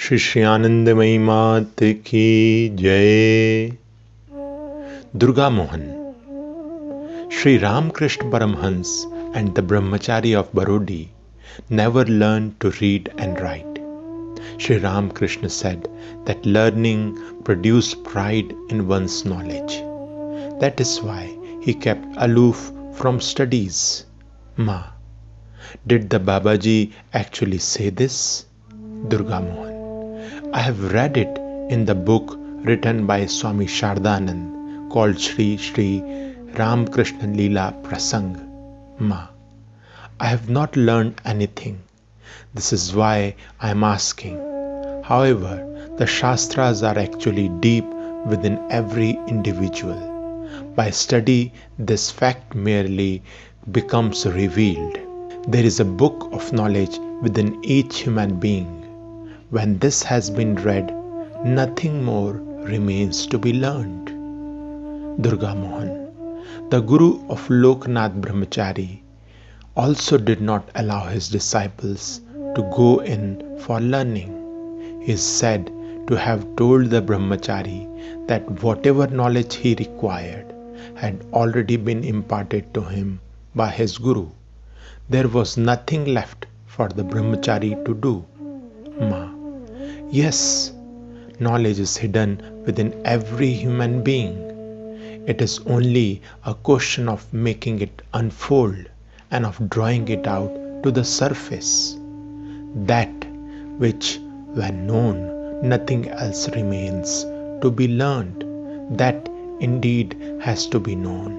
Sri Sri Anandamayi Mat ki Jai. Durga Mohan. Sri Ramakrishna Paramhans and the Brahmachari of Barodi never learned to read and write. Sri Ramakrishna said that learning produced pride in one's knowledge. That is why he kept aloof from studies. Ma, did the Babaji actually say this? Durga Mohan. I have read it in the book written by Swami Shardanand called Sri Sri Ramakrishna Leela Prasang. Ma, I have not learned anything. This is why I am asking. However, the Shastras are actually deep within every individual. By study, this fact merely becomes revealed. There is a book of knowledge within each human being. When this has been read, nothing more remains to be learned. Durga Mohan. The Guru of Loknath Brahmachari also did not allow his disciples to go in for learning. He is said to have told the Brahmachari that whatever knowledge he required had already been imparted to him by his Guru. There was nothing left for the Brahmachari to do. Ma. Yes, knowledge is hidden within every human being. It is only a question of making it unfold and of drawing it out to the surface. That which, when known, nothing else remains to be learned, that indeed has to be known.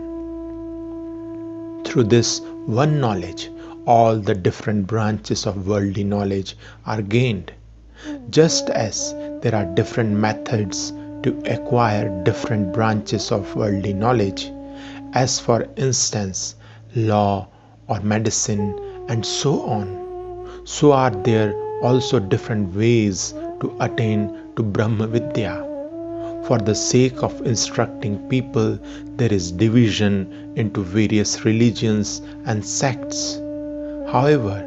Through this one knowledge, all the different branches of worldly knowledge are gained. Just as there are different methods to acquire different branches of worldly knowledge, as for instance law or medicine and so on, so are there also different ways to attain to Brahma Vidya. For the sake of instructing people, there is division into various religions and sects. However,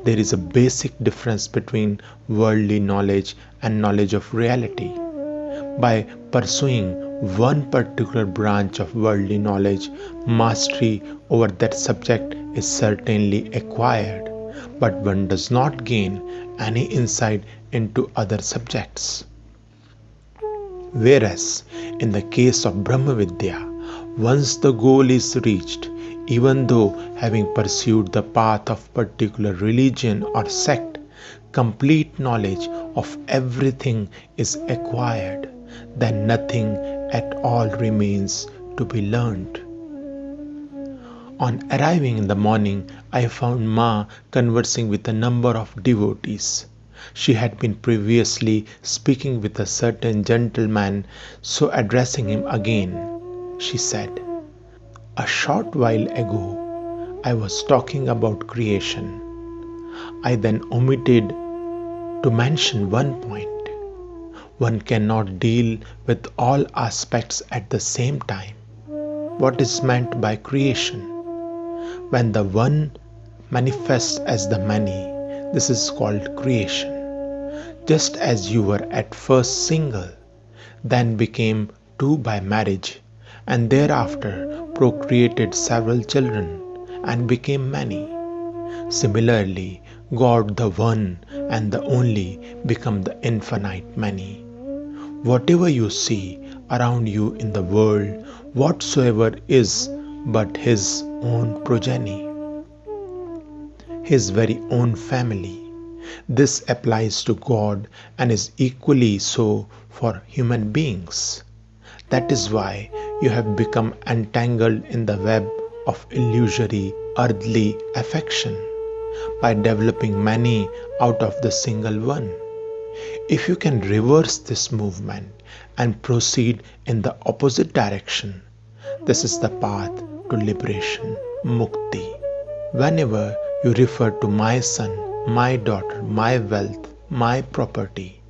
there is a basic difference between worldly knowledge and knowledge of reality. By pursuing one particular branch of worldly knowledge, mastery over that subject is certainly acquired, but one does not gain any insight into other subjects. Whereas, in the case of Brahma Vidya, once the goal is reached, even though having pursued the path of particular religion or sect, complete knowledge of everything is acquired, then nothing at all remains to be learned. On arriving in the morning, I found Ma conversing with a number of devotees. She had been previously speaking with a certain gentleman, so addressing him again, she said, "A short while ago, I was talking about creation. I then omitted to mention one point. One cannot deal with all aspects at the same time. What is meant by creation? When the one manifests as the many, this is called creation. Just as you were at first single, then became two by marriage, and thereafter procreated several children and became many. Similarly, God the One and the Only become the infinite many. Whatever you see around you in the world, whatsoever is but His own progeny, His very own family. This applies to God and is equally so for human beings. That is why you have become entangled in the web of illusory earthly affection by developing many out of the single one. If you can reverse this movement and proceed in the opposite direction, this is the path to liberation, mukti. Whenever you refer to my son, my daughter, my wealth, my property,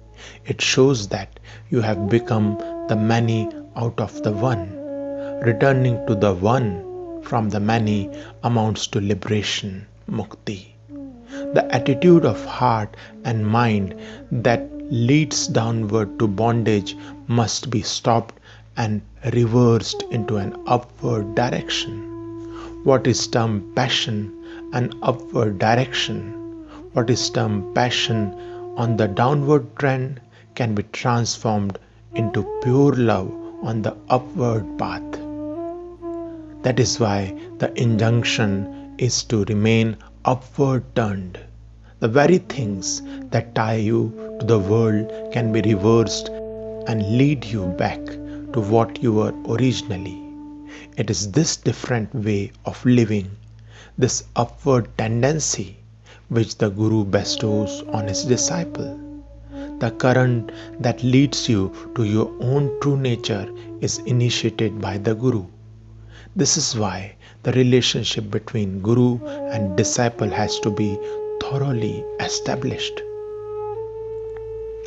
it shows that you have become the many out of the one. Returning to the one from the many amounts to liberation, mukti. The attitude of heart and mind that leads downward to bondage must be stopped and reversed into an upward direction. What is termed passion, an upward direction? What is termed passion on the downward trend can be transformed into pure love on the upward path. That is why the injunction is to remain upward turned. The very things that tie you to the world can be reversed and lead you back to what you were originally. It is this different way of living, this upward tendency, which the Guru bestows on his disciple. The current that leads you to your own true nature is initiated by the Guru. This is why the relationship between Guru and disciple has to be thoroughly established.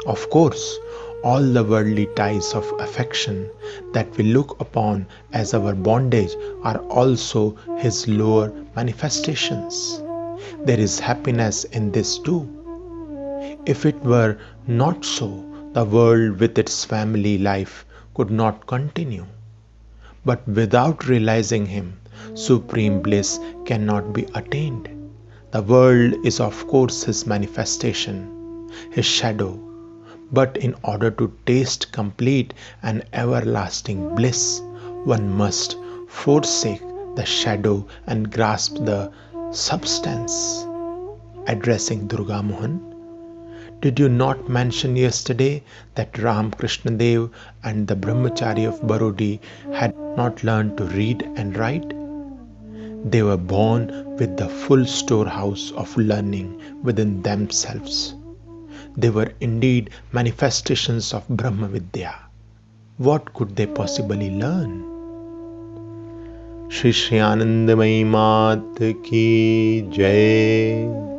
Of course, all the worldly ties of affection that we look upon as our bondage are also his lower manifestations. There is happiness in this too. If it were not so, the world with its family life could not continue. But without realizing him, supreme bliss cannot be attained. The world is of course his manifestation, his shadow. But in order to taste complete and everlasting bliss, one must forsake the shadow and grasp the substance. Addressing Durga Mohan, did you not mention yesterday that Ram Krishna Dev and the Brahmachari of Barodi had not learned to read and write? They were born with the full storehouse of learning within themselves. They were indeed manifestations of Brahma Vidya. What could they possibly learn? Sri Sri Ma Anandamayi Mat ki Jai.